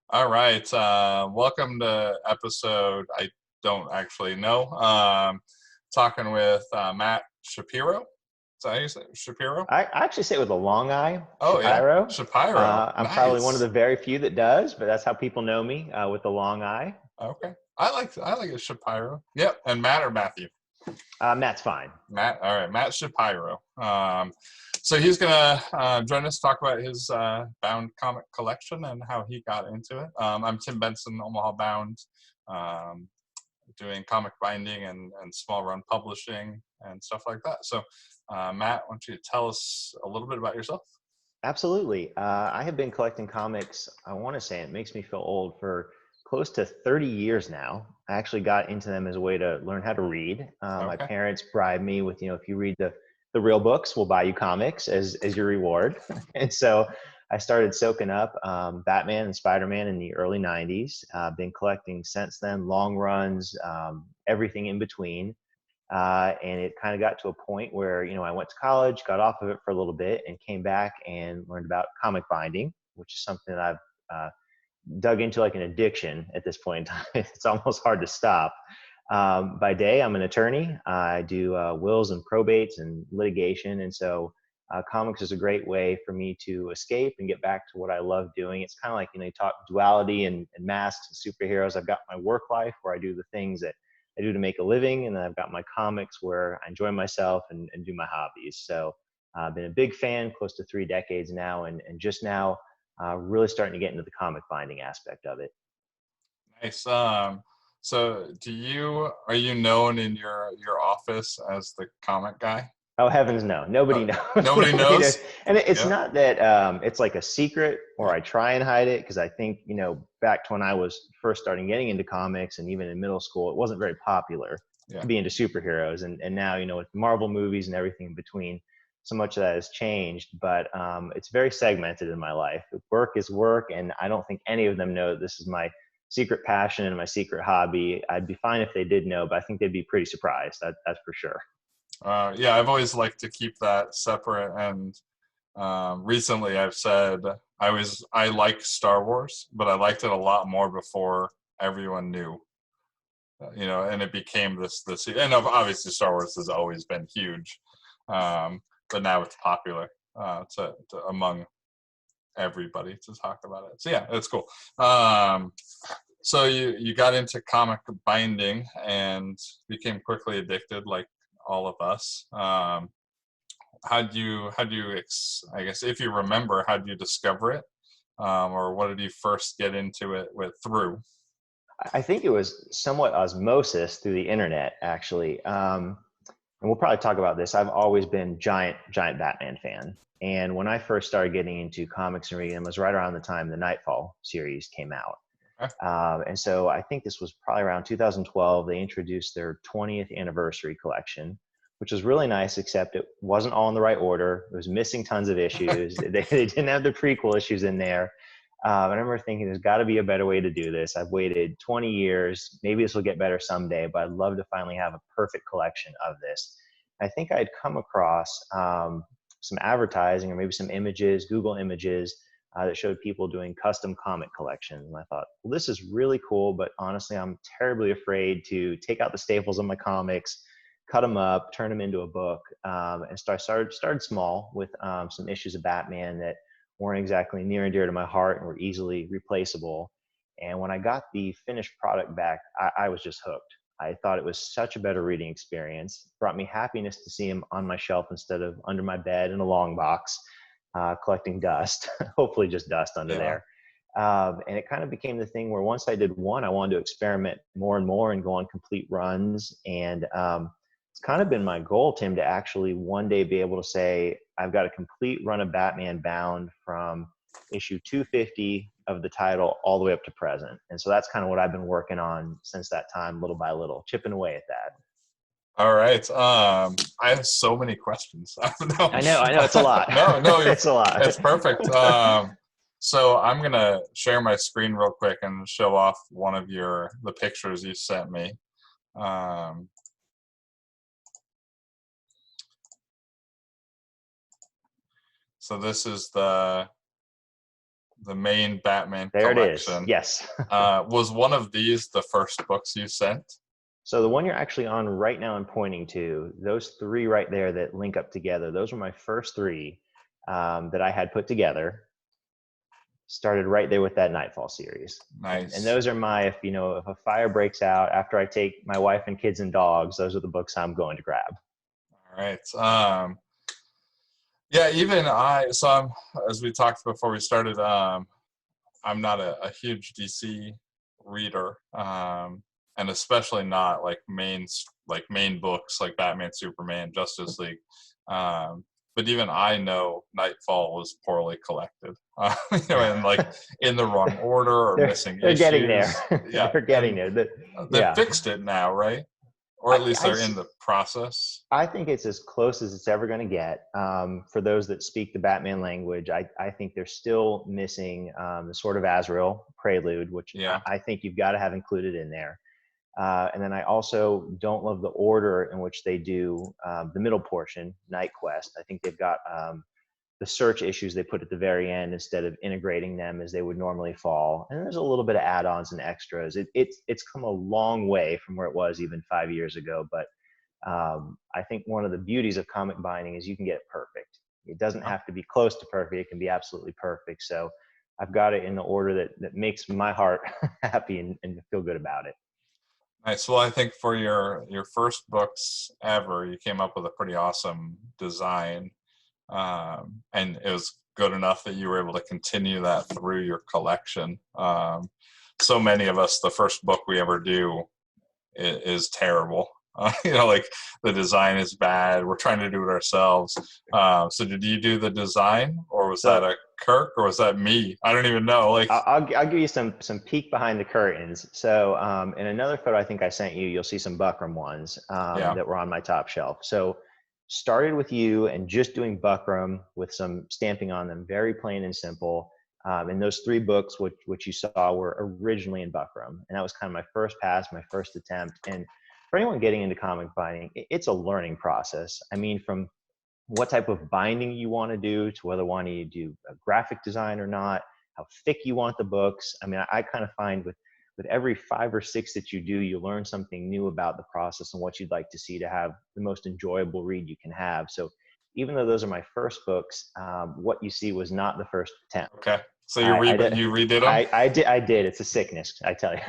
All right. Welcome to episode I don't actually know. Talking with Matt Shapiro. Is that how you say it? Shapiro? I actually say it with a long I, Oh, yeah. Shapiro. Shapiro. I'm probably one of Nice. the very few that does, but that's how people know me with the long I. Okay. I like it, Shapiro. Yep. And Matt or Matthew? Matt's fine. Matt. All right. Matt Shapiro. So he's going to join us, talk about his bound comic collection and how he got into it. I'm Tim Benson, OmahaBound. Doing comic binding and small run publishing and stuff like that. So, Matt, why don't you tell us a little bit about yourself? Absolutely. I have been collecting comics, I want to say it makes me feel old, for close to 30 years now. I actually got into them as a way to learn how to read. My Okay. parents bribed me with, if you read the real books, we'll buy you comics as your reward. And so I started soaking up Batman and Spider-Man in the early 90s. Been collecting since then, long runs, everything in between. And it kind of got to a point where, I went to college, got off of it for a little bit, and came back and learned about comic binding, which is something that I've dug into like an addiction at this point in time. It's almost hard to stop. By day, I'm an attorney. I do wills and probates and litigation. And so comics is a great way for me to escape and get back to what I love doing. It's kind of like, you talk duality and masks and superheroes. I've got my work life where I do the things that I do to make a living. And then I've got my comics where I enjoy myself and do my hobbies. So I've been a big fan, close to 3 decades now. And just now, really starting to get into the comic binding aspect of it. Nice. So are you known in your office as the comic guy? Oh heavens, no! Nobody Uh, knows. Nobody Nobody knows, knows? and it's Yeah. not that it's like a secret, or Yeah. I try and hide it because I think back to when I was first starting getting into comics, and even in middle school, it wasn't very popular Yeah. to be into superheroes, and now with Marvel movies and everything in between, so much of that has changed. But it's very segmented in my life. Work is work, and I don't think any of them know that this is my secret passion and my secret hobby. I'd be fine if they did know, but I think they'd be pretty surprised. That's for sure. Yeah, I've always liked to keep that separate, and recently I've said I like Star Wars, but I liked it a lot more before everyone knew. And it became this, and obviously Star Wars has always been huge, but now it's popular among everybody to talk about it. So yeah, it's cool. So you got into comic binding and became quickly addicted, like all of us. I guess if you remember, how did you discover it, or what did you first get into it through? I think it was somewhat osmosis through the internet, actually. And we'll probably talk about this. I've always been giant Batman fan. And when I first started getting into comics and reading them was right around the time the Nightfall series came out. Okay. And so I think this was probably around 2012. They introduced their 20th anniversary collection, which was really nice, except it wasn't all in the right order. It was missing tons of issues. They didn't have the prequel issues in there. I remember thinking there's got to be a better way to do this. I've waited 20 years. Maybe this will get better someday, but I'd love to finally have a perfect collection of this. I think I'd come across some advertising or maybe some images, Google images, that showed people doing custom comic collections. And I thought, well, this is really cool, but honestly, I'm terribly afraid to take out the staples of my comics, cut them up, turn them into a book, and started small with some issues of Batman that weren't exactly near and dear to my heart and were easily replaceable. And when I got the finished product back, I was just hooked. I thought it was such a better reading experience. It brought me happiness to see him on my shelf instead of under my bed in a long box, collecting dust, hopefully just dust under Yeah. there. And it kind of became the thing where once I did one, I wanted to experiment more and more and go on complete runs. And it's kind of been my goal, Tim, to actually one day be able to say, I've got a complete run of Batman bound from issue 250 of the title all the way up to present. And so that's kind of what I've been working on since that time, little by little, chipping away at that. All right. I have so many questions. No, I know, it's a lot. no, It's a lot. it's perfect. So I'm gonna share my screen real quick and show off one of the pictures you sent me. Um, so this is the the main Batman There it is. collection. Yes. Was one of these the first books you sent? So the one you're actually on right now and pointing to, those three right there that link up together, those were my first three that I had put together. Started right there with that Nightfall series. Nice. And those are my, if a fire breaks out after I take my wife and kids and dogs, those are the books I'm going to grab. All right. Yeah, even as we talked before we started, I'm not a huge DC reader, and especially not like main books like Batman, Superman, Justice League. But even I know Nightfall was poorly collected, and like in the wrong order or missing they're issues. Getting there. Yeah, they're getting there. They fixed it now, right? Or at least they're in the process. I think it's as close as it's ever going to get. For those that speak the Batman language, I think they're still missing the Sword of Azrael prelude, which I think you've got to have included in there. And then I also don't love the order in which they do the middle portion, Night Quest. I think they've got the search issues they put at the very end instead of integrating them as they would normally fall. And there's a little bit of add-ons and extras. It's come a long way from where it was even 5 years ago. But I think one of the beauties of comic binding is you can get it perfect. It doesn't have to be close to perfect. It can be absolutely perfect. So I've got it in the order that makes my heart happy and feel good about it. Nice. Well, I think for your first books ever, you came up with a pretty awesome design, and it was good enough that you were able to continue that through your collection. So many of us, the first book we ever do is terrible. Like the design is bad. We're trying to do it ourselves. So did you do the design, or was that a Kirk, or was that me? I don't even know. Like I'll give you some peek behind the curtains. So in another photo I think I sent you, you'll see some Buckram ones that were on my top shelf. So started with you and just doing Buckram with some stamping on them, very plain and simple. And those three books, which you saw, were originally in Buckram, and that was kind of my first pass, my first attempt. And for anyone getting into comic binding, it's a learning process. I mean, from what type of binding you want to do to whether wanting to do a graphic design or not, how thick you want the books. I mean, I kind of find with every 5 or 6 that you do, you learn something new about the process and what you'd like to see to have the most enjoyable read you can have. So even though those are my first books, what you see was not the first attempt. Okay. So you redid them? I did. It's a sickness, I tell you.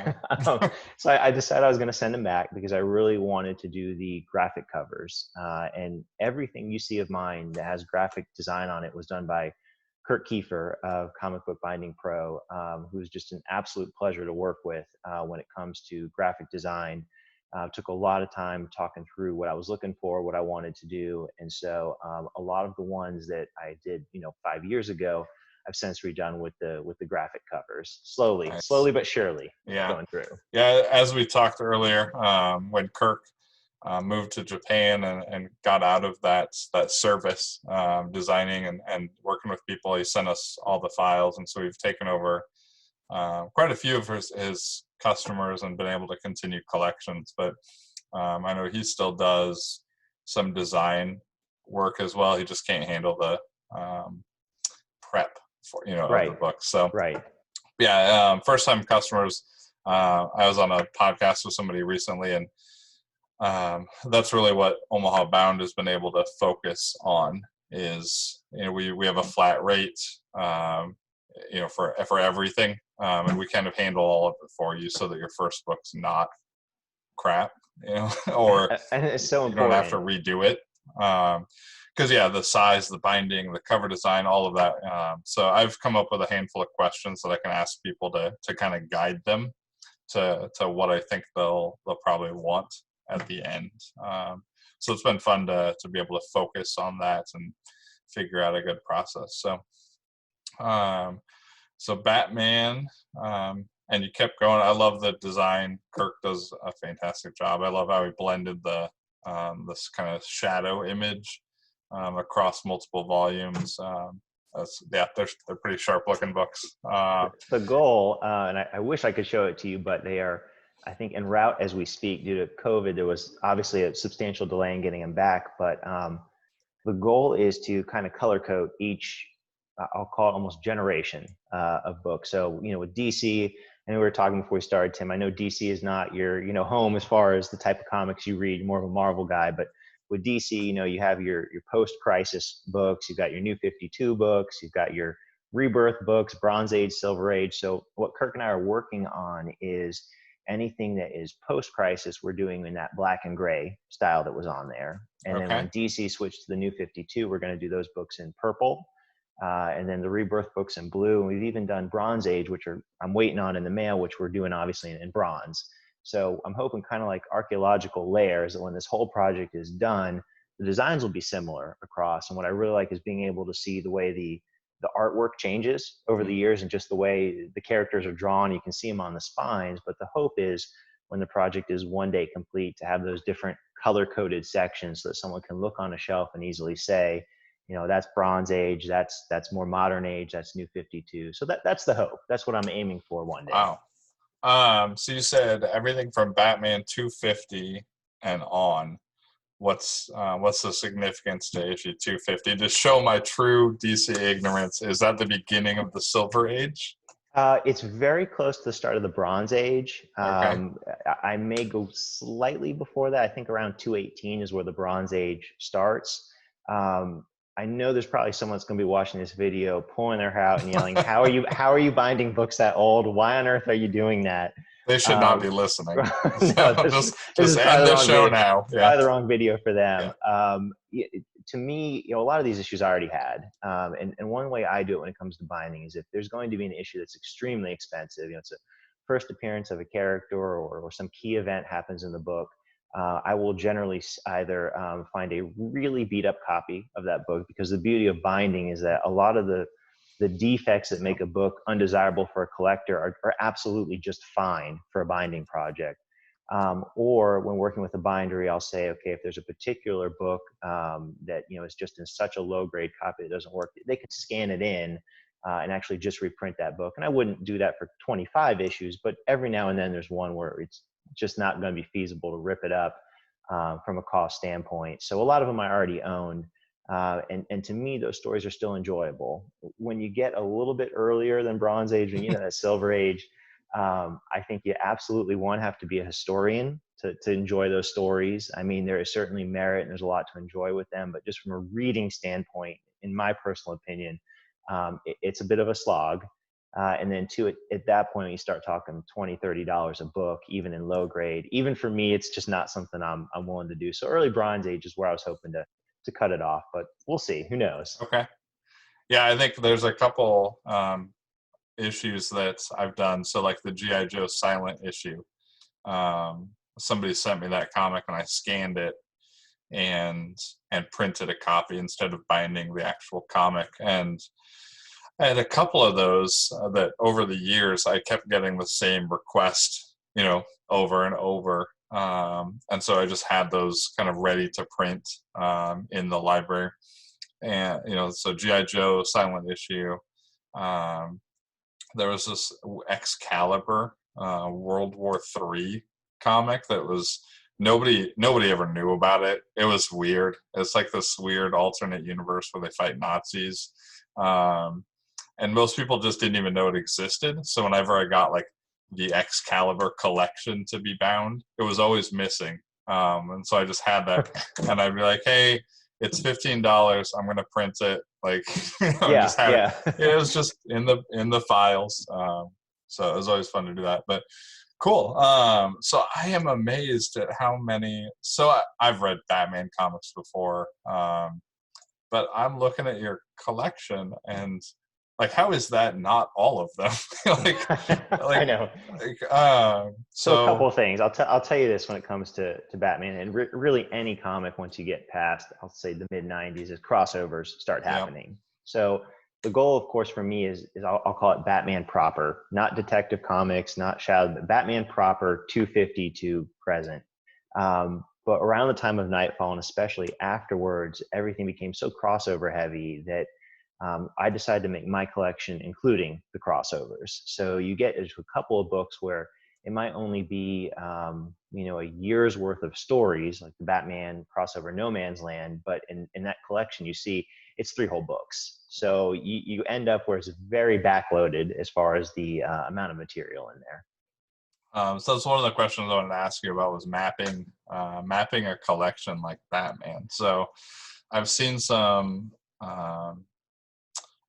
So I decided I was going to send them back because I really wanted to do the graphic covers. And everything you see of mine that has graphic design on it was done by Kurt Kiefer of Comic Book Binding Pro, who's just an absolute pleasure to work with when it comes to graphic design. Took a lot of time talking through what I was looking for, what I wanted to do. And so a lot of the ones that I did, 5 years ago, I've since redone with the graphic covers, slowly but surely. Going through. Yeah, as we talked earlier, when Kirk moved to Japan and got out of that service, designing and working with people, he sent us all the files, and so we've taken over quite a few of his customers and been able to continue collections. But I know he still does some design work as well. He just can't handle the prep for of the book. So first time customers. I was on a podcast with somebody recently, and that's really what OmahaBound has been able to focus on. Is we have a flat rate for everything, and we kind of handle all of it for you so that your first book's not crap, or and it's so you important. don't have to redo it. Because the size, the binding, the cover design, all of that. So I've come up with a handful of questions that I can ask people to kind of guide them to what I think they'll probably want at the end. So it's been fun to be able to focus on that and figure out a good process. So Batman, and you kept going. I love the design. Kirk does a fantastic job. I love how he blended the this kind of shadow image across multiple volumes. They're pretty sharp looking books. The goal, and I wish I could show it to you, but they are, I think, en route as we speak. Due to COVID, there was obviously a substantial delay in getting them back, but the goal is to kind of color code each I'll call it almost generation of books. So, with DC, and we were talking before we started, Tim, I know DC is not your, home as far as the type of comics you read, more of a Marvel guy, but with DC, you have your post-crisis books, you've got your New 52 books, you've got your Rebirth books, Bronze Age, Silver Age. So what Kirk and I are working on is anything that is post-crisis, we're doing in that black and gray style that was on there. And then when DC switched to the New 52, we're going to do those books in purple. And then the Rebirth books in blue. And we've even done Bronze Age, which I'm waiting on in the mail, which we're doing obviously in bronze. So I'm hoping kind of like archaeological layers that when this whole project is done, the designs will be similar across. And what I really like is being able to see the way the artwork changes over the years and just the way the characters are drawn. You can see them on the spines, but the hope is when the project is one day complete to have those different color-coded sections so that someone can look on a shelf and easily say, that's Bronze Age, that's more modern age, that's New 52. So that's the hope. That's what I'm aiming for one day. Wow. So you said everything from Batman 250 and on. What's the significance to issue 250? To show my true DC ignorance, is that the beginning of the Silver Age? It's very close to the start of the Bronze Age. Okay. I may go slightly before that. I think around 218 is where the Bronze Age starts. I know there's probably someone that's going to be watching this video, pulling their hair out and yelling, "How are you binding books that old? Why on earth are you doing that?" They should not be listening. No, this is end the show now. Yeah. Probably the wrong video for them. Yeah. To me, a lot of these issues I already had. And one way I do it when it comes to binding is if there's going to be an issue that's extremely expensive, it's a first appearance of a character or some key event happens in the book, I will generally either find a really beat up copy of that book, because the beauty of binding is that a lot of the defects that make a book undesirable for a collector are absolutely just fine for a binding project. Or when working with a bindery, I'll say, okay, if there's a particular book that is just in such a low grade copy that doesn't work, they can scan it in and actually just reprint that book. And I wouldn't do that for 25 issues, but every now and then there's one where it's just not going to be feasible to rip it up from a cost standpoint. So a lot of them I already owned. And to me, those stories are still enjoyable. When you get a little bit earlier than Bronze Age, and that Silver Age, I think you absolutely have to be a historian to enjoy those stories. I mean, there is certainly merit and there's a lot to enjoy with them, but just from a reading standpoint, in my personal opinion, it's a bit of a slog. And then at that point, you start talking $20, $30 a book, even in low grade. Even for me, it's just not something I'm willing to do. So early Bronze Age is where I was hoping to cut it off, but we'll see. Who knows? Okay. Yeah, I think there's a couple issues that I've done. So like the G.I. Joe silent issue. Somebody sent me that comic and I scanned it and printed a copy instead of binding the actual comic. And I had a couple of those that over the years I kept getting the same request, over and over. And so I just had those kind of ready to print in the library. And, so G.I. Joe silent issue. There was this Excalibur World War III comic that was nobody ever knew about it. It was weird. It's like this weird alternate universe where they fight Nazis. And most people just didn't even know it existed. So whenever I got like the Excalibur collection to be bound, it was always missing. And so I just had that, and I'd be like, "Hey, it's $15. I'm gonna print it." Like, just have it. It was just in the files. So it was always fun to do that. But cool. So I am amazed at how many. So I've read Batman comics before, but I'm looking at your collection and. Like, how is that not all of them? I know. So a couple of things. I'll tell you this when it comes to Batman and really any comic. Once you get past, I'll say the mid '90s, is crossovers start happening. Yep. So the goal, of course, for me is I'll call it Batman proper, not Detective Comics, not Shadow, but Batman proper, 250 to present. But around the time of Nightfall, and especially afterwards, everything became so crossover heavy that I decided to make my collection including the crossovers. So you get a couple of books where it might only be, a year's worth of stories, like the Batman crossover No Man's Land, but in that collection, you see it's 3 whole books. So you end up where it's very backloaded as far as the amount of material in there. So that's one of the questions I wanted to ask you about was mapping a collection like Batman. So I've seen some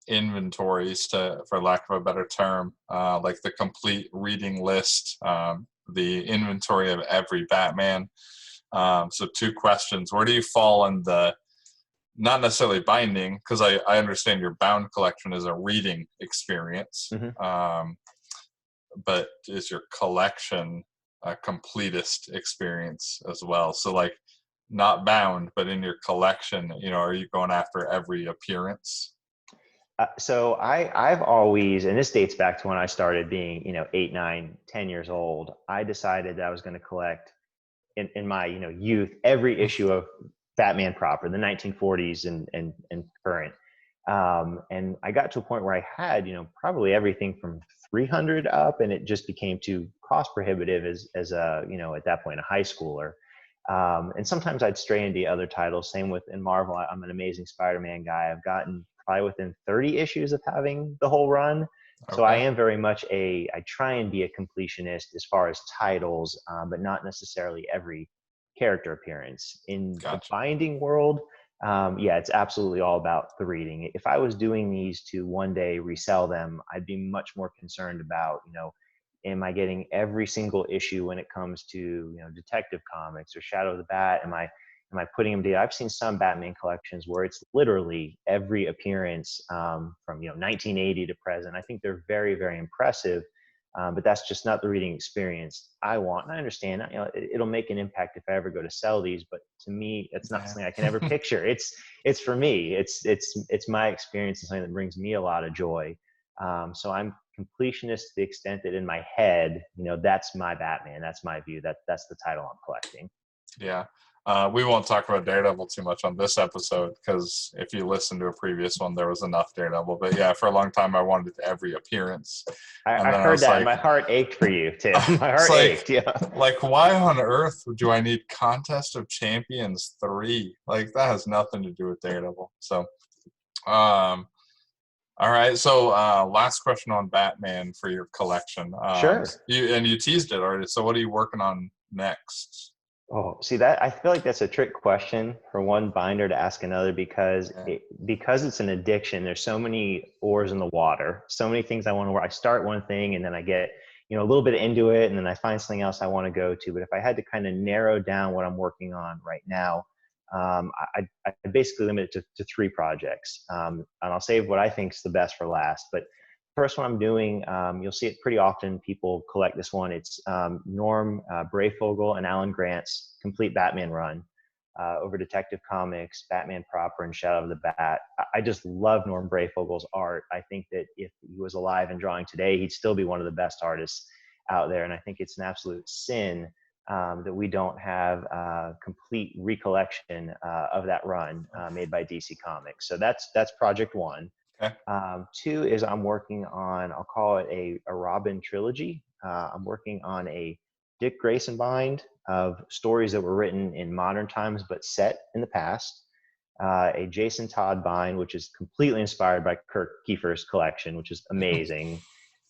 inventories, for lack of a better term, like the complete reading list, the inventory of every Batman. So 2 questions: where do you fall in the, not necessarily binding, because I understand your bound collection is a reading experience, but is your collection a completist experience as well? So like, not bound, but in your collection, are you going after every appearance? So I've always, and this dates back to when I started being, 8, 9, 10 years old. I decided that I was going to collect in my, youth, every issue of Batman proper, the 1940s and current. And I got to a point where I had, probably everything from 300 up, and it just became too cost prohibitive as a, at that point, a high schooler. And sometimes I'd stray into other titles. Same with in Marvel. I'm an Amazing Spider-Man guy. I've gotten probably within 30 issues of having the whole run. So I am very much I try and be a completionist as far as titles, but not necessarily every character appearance. In the binding world, it's absolutely all about the reading. If I was doing these to one day resell them, I'd be much more concerned about, am I getting every single issue when it comes to, Detective Comics or Shadow of the Bat? Am I putting them together? I've seen some Batman collections where it's literally every appearance from 1980 to present. I think they're very, very impressive, but that's just not the reading experience I want. And I understand, it'll make an impact if I ever go to sell these, but to me, it's not something I can ever picture. It's for me. It's my experience and something that brings me a lot of joy. So I'm completionist to the extent that in my head, that's my Batman. That's my view. That's the title I'm collecting. Yeah. We won't talk about Daredevil too much on this episode, because if you listen to a previous one, there was enough Daredevil. But yeah, for a long time, I wanted every appearance. I heard that. My heart ached for you, too. My heart ached, yeah. Like, why on earth do I need Contest of Champions 3? Like, that has nothing to do with Daredevil. So, all right. So, last question on Batman for your collection. Sure. You teased it already. So, what are you working on next? Oh, see that I feel like that's a trick question for one binder to ask another, because it's an addiction. There's so many oars in the water, so many things I want to work. I start one thing and then I get a little bit into it, and then I find something else I want to go to. But if I had to kind of narrow down what I'm working on right now, I basically limit it to 3 projects, and I'll save what I think is the best for last. But first one I'm doing, you'll see it pretty often. People collect this one. It's Norm Breyfogle and Alan Grant's complete Batman run over Detective Comics, Batman proper, and Shadow of the Bat. I just love Norm Breyfogle's art. I think that if he was alive and drawing today, he'd still be one of the best artists out there. And I think it's an absolute sin that we don't have a complete recollection of that run made by DC Comics. So that's project 1. Okay. 2 is I'm working on, I'll call it a Robin trilogy. I'm working on a Dick Grayson bind of stories that were written in modern times but set in the past. A Jason Todd bind, which is completely inspired by Kirk Kiefer's collection, which is amazing.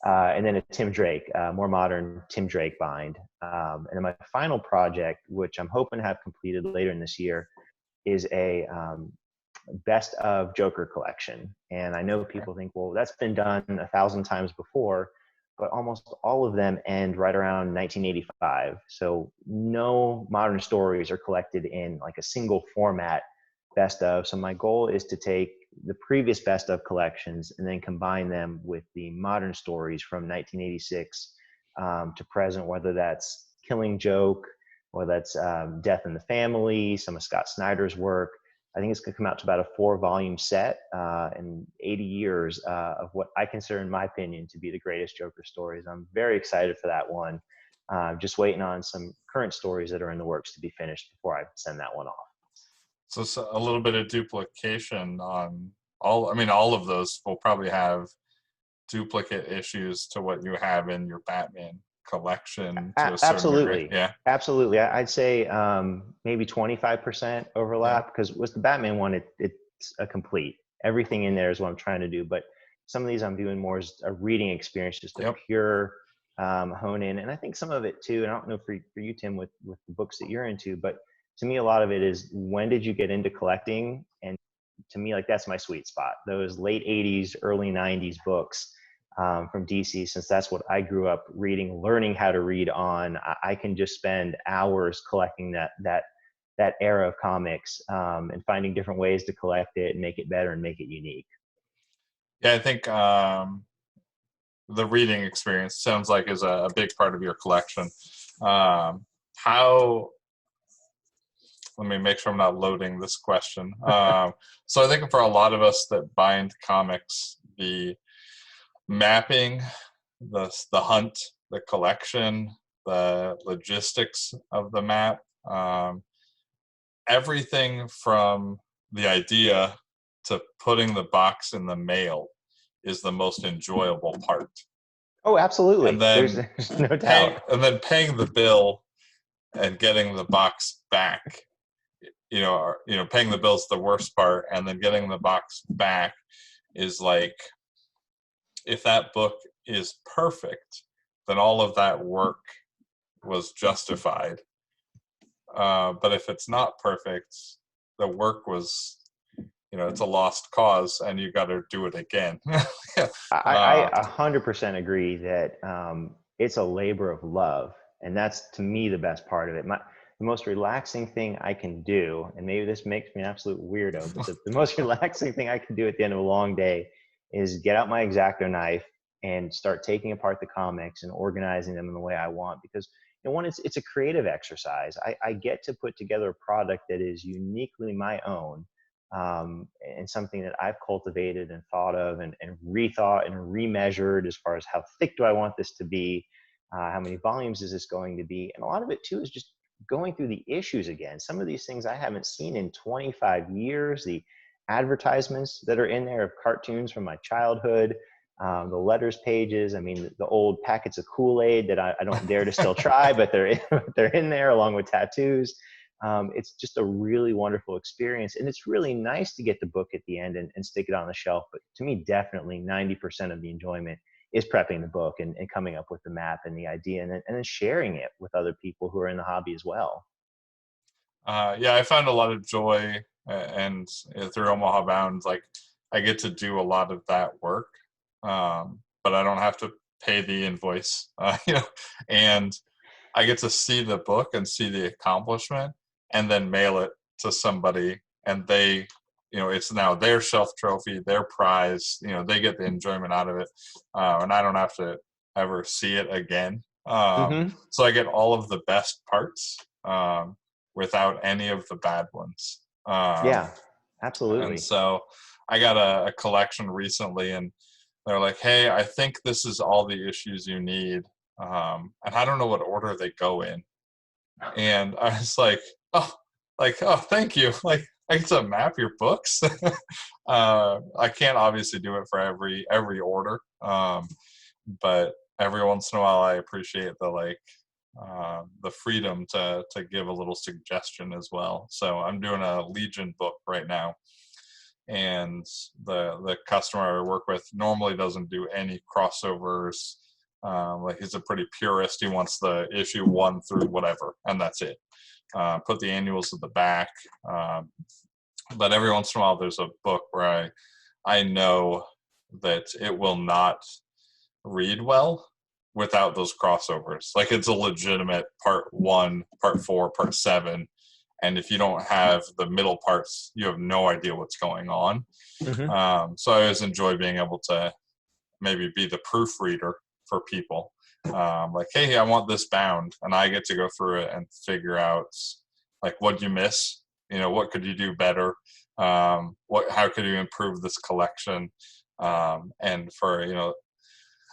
And then a Tim Drake, more modern Tim Drake bind. And then my final project, which I'm hoping to have completed later in this year, is a best of Joker collection. And I know people think, well, that's been done 1,000 times before, but almost all of them end right around 1985. So no modern stories are collected in like a single format best of. So my goal is to take the previous best of collections and then combine them with the modern stories from 1986 to present, whether that's Killing Joke, or that's Death in the Family, some of Scott Snyder's work. I think it's going to come out to about a 4-volume set and 80 years of what I consider, in my opinion, to be the greatest Joker stories. I'm very excited for that one. Just waiting on some current stories that are in the works to be finished before I send that one off. So a little bit of duplication on all of those will probably have duplicate issues to what you have in your Batman collection to a certain degree. Yeah, absolutely. I'd say maybe 25% overlap, because with the Batman one, it's a complete. everything in there is what I'm trying to do. But some of these I'm doing more as a reading experience, just a Yep. pure hone in. And I think some of it too, and I don't know for you, Tim, with the books that you're into, but to me, a lot of it is, when did you get into collecting? And to me, like, that's my sweet spot. Those late 80s, early 90s books from DC, since that's what I grew up reading, learning how to read on. I can just spend hours collecting that era of comics, and finding different ways to collect it and make it better and make it unique. Yeah, I think the reading experience sounds like is a big part of your collection. How Let me make sure I'm not loading this question. So I think for a lot of us that bind comics, the mapping, the hunt, the collection, the logistics of the map, everything from the idea to putting the box in the mail is the most enjoyable part. Oh, And absolutely. There's, then there's no doubt. paying the bill and getting the box back. Paying the bill's the worst part, and then getting the box back is like, if that book is perfect, then all of that work was justified. But if it's not perfect, the work was, it's a lost cause, and you got to do it again. I 100% agree that it's a labor of love, and that's, to me, the best part of it. The most relaxing thing I can do, and maybe this makes me an absolute weirdo, but the most relaxing thing I can do at the end of a long day is get out my X-Acto knife and start taking apart the comics and organizing them in the way I want. Because one, it's a creative exercise. I get to put together a product that is uniquely my own, and something that I've cultivated and thought of and rethought and remeasured as far as how thick do I want this to be, how many volumes is this going to be. And a lot of it too is just going through the issues again. Some of these things I haven't seen in 25 years, the advertisements that are in there of cartoons from my childhood, the letters pages. I mean, the old packets of Kool-Aid that I don't dare to still try, but they're in there along with tattoos. It's just a really wonderful experience. And it's really nice to get the book at the end and stick it on the shelf. But to me, definitely 90% of the enjoyment is prepping the book and coming up with the map and the idea, and then sharing it with other people who are in the hobby as well. Yeah, I found a lot of joy, and through OmahaBound, like, I get to do a lot of that work, but I don't have to pay the invoice, and I get to see the book and see the accomplishment, and then mail it to somebody, and they, it's now their shelf trophy, their prize. They get the enjoyment out of it, and I don't have to ever see it again. Mm-hmm. So I get all of the best parts, without any of the bad ones. Yeah, And absolutely. so I got a collection recently, and they're like, "Hey, I think this is all the issues you need." And I don't know what order they go in. And I was oh, thank you. Like, I get to map your books. I can't obviously do it for every order, but every once in a while, I appreciate the freedom to give a little suggestion as well. So I'm doing a Legion book right now, and the customer I work with normally doesn't do any crossovers. Like, he's a pretty purist. He wants the issue 1 through whatever, and that's it. Put the annuals at the back. But every once in a while, there's a book where I know that it will not read well without those crossovers. Like, it's a legitimate part 1, part 4, part 7. And if you don't have the middle parts, you have no idea what's going on. Mm-hmm. So I always enjoy being able to maybe be the proofreader for people. Like, hey, I want this bound, and I get to go through it and figure out, like, what you miss, what could you do better, how could you improve this collection, and for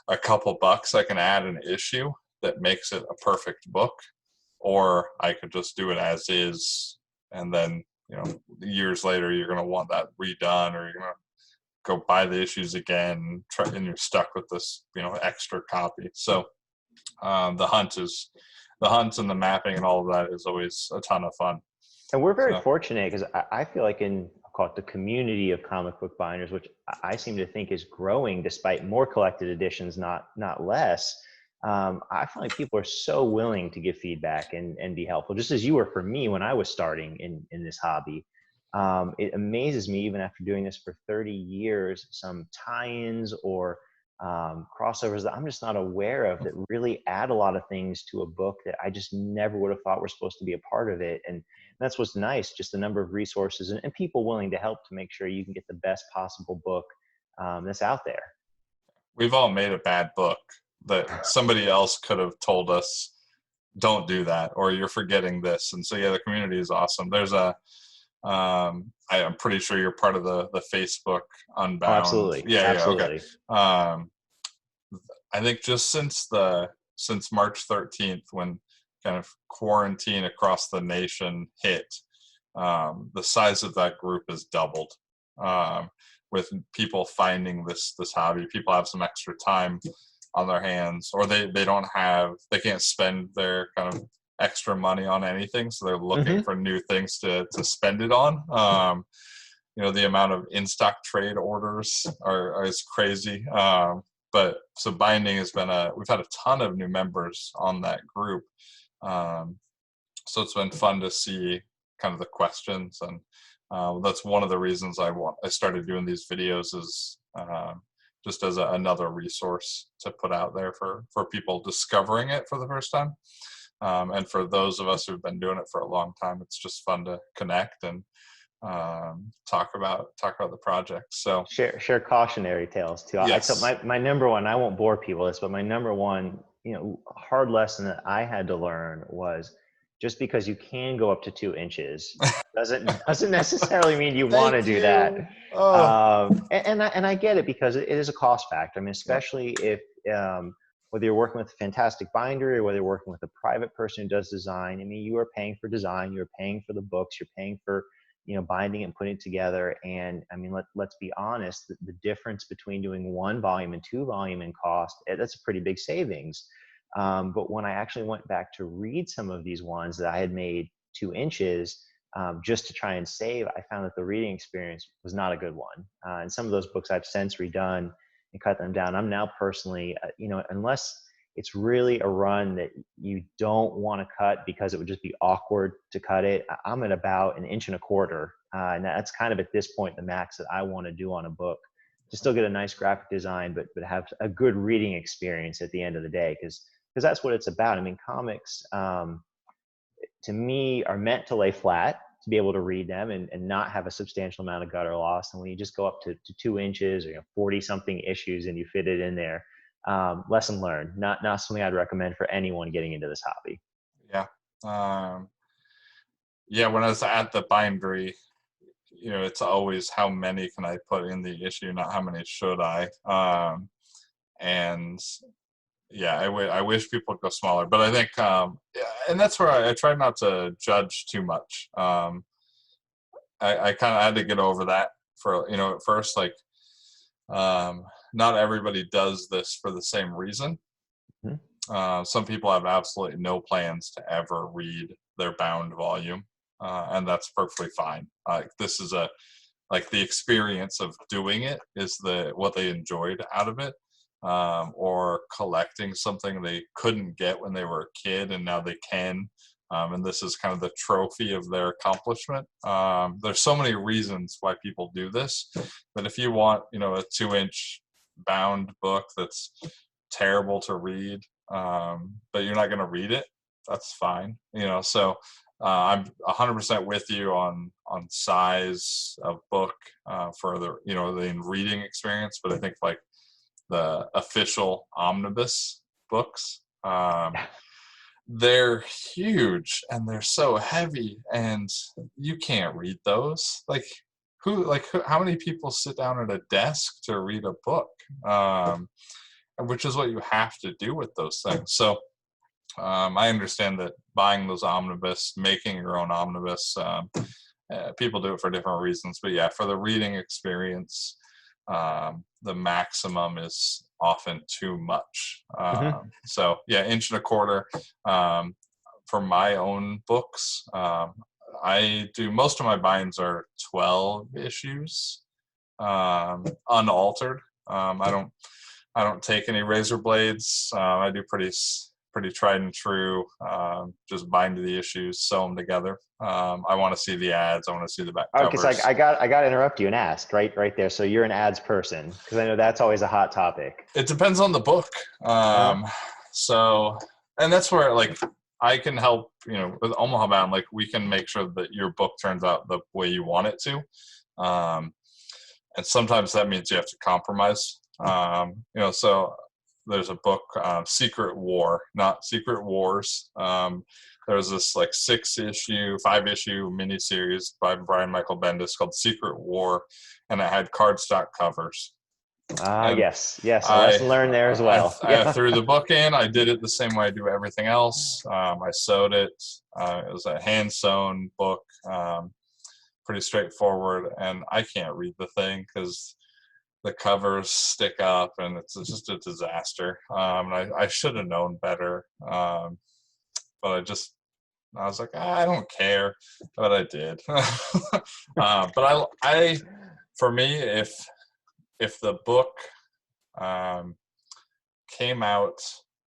a couple bucks, I can add an issue that makes it a perfect book, or I could just do it as is, and then years later you're going to want that redone, or you're going to go buy the issues again, and you're stuck with this extra copy. So the hunt and the mapping and all of that is always a ton of fun. And we're very So fortunate, because I feel like, in, of call it the community of comic book binders, which I seem to think is growing despite more collected editions, not less. I find like people are so willing to give feedback and be helpful, just as you were for me when I was starting in this hobby. It amazes me, even after doing this for 30 years, some tie-ins or crossovers that I'm just not aware of that really add a lot of things to a book that I just never would have thought were supposed to be a part of it. And that's what's nice, just the number of resources and people willing to help to make sure you can get the best possible book that's out there. We've all made a bad book that somebody else could have told us, don't do that, or you're forgetting this. And so, yeah, the community is awesome. There's I'm pretty sure you're part of the Facebook Oh, Unbound. absolutely. Yeah, yeah, okay. Absolutely. I think just since March 13th, when kind of quarantine across the nation hit, the size of that group has doubled. With people finding this hobby, people have some extra time on their hands, or they can't spend their kind of extra money on anything, so they're looking for new things to spend it on. The amount of in-stock trade orders is crazy. But so binding has been we've had a ton of new members on that group. So it's been fun to see kind of the questions, and that's one of the reasons I started doing these videos, is just as another resource to put out there for people discovering it for the first time. And for those of us who've been doing it for a long time, it's just fun to connect and talk about the project. So share cautionary tales too. Yes. I tell my number one, I won't bore people with this, but my number one, hard lesson that I had to learn was, just because you can go up to 2 inches doesn't necessarily mean you want to do that. And I get it, because it is a cost factor. I mean, especially if whether you're working with a fantastic binder or whether you're working with a private person who does design, I mean, you are paying for design, you're paying for the books, you're paying for binding and putting it together. And I mean, let's be honest, the difference between doing 1 volume and 2 volume in cost, that's a pretty big savings. But when I actually went back to read some of these ones that I had made 2 inches, just to try and save, I found that the reading experience was not a good one. And some of those books I've since redone and cut them down. I'm now personally, unless it's really a run that you don't want to cut because it would just be awkward to cut it, I'm at about 1.25 inches. And that's kind of at this point the max that I want to do on a book, to still get a nice graphic design, but have a good reading experience at the end of the day, because that's what it's about. I mean, comics to me are meant to lay flat, to be able to read them and not have a substantial amount of gutter loss. And when you just go up to 2 inches or 40 something issues and you fit it in there, lesson learned. Not something I'd recommend for anyone getting into this hobby. Yeah. When I was at the bindery, it's always how many can I put in the issue, not how many should I. And yeah, I wish people would go smaller, but I think, and that's where I try not to judge too much. I kind of had to get over that for, at first, like, not everybody does this for the same reason. Some people have absolutely no plans to ever read their bound volume, and that's perfectly fine. This is the experience of doing it is what they enjoyed out of it. Or collecting something they couldn't get when they were a kid and now they can, and this is kind of the trophy of their accomplishment. There's so many reasons why people do this, but if you want a 2-inch bound book that's terrible to read, but you're not going to read it, that's fine. So I'm 100% with you on size of book for the reading experience, but I think like the official omnibus books, they're huge and they're so heavy and you can't read those. How many people sit down at a desk to read a book? Which is what you have to do with those things. So I understand that buying those omnibus, making your own omnibus, people do it for different reasons, but yeah, for the reading experience, the maximum is often too much. So yeah, 1.25 inches. For my own books, I do most of my binds are 12 issues, unaltered. I don't take any razor blades. I do pretty tried and true. Just bind the issues, sew them together. I want to see the ads. I want to see the back Okay, so covers. I got to interrupt you and ask right there. So you're an ads person, because I know that's always a hot topic. It depends on the book. So, and that's where like I can help. With OmahaBound, like we can make sure that your book turns out the way you want it to. And sometimes that means you have to compromise. So there's a book, Secret War, not Secret Wars. There's this like 5-issue miniseries by Brian Michael Bendis called Secret War, and it had cardstock covers. Yes, a lesson learned there as well. I threw the book in. I did it the same way I do everything else. I sewed it. It was a hand sewn book, pretty straightforward, and I can't read the thing because the covers stick up, and it's just a disaster. I should have known better, but I was like, I don't care, but I did. But I, for me, if the book came out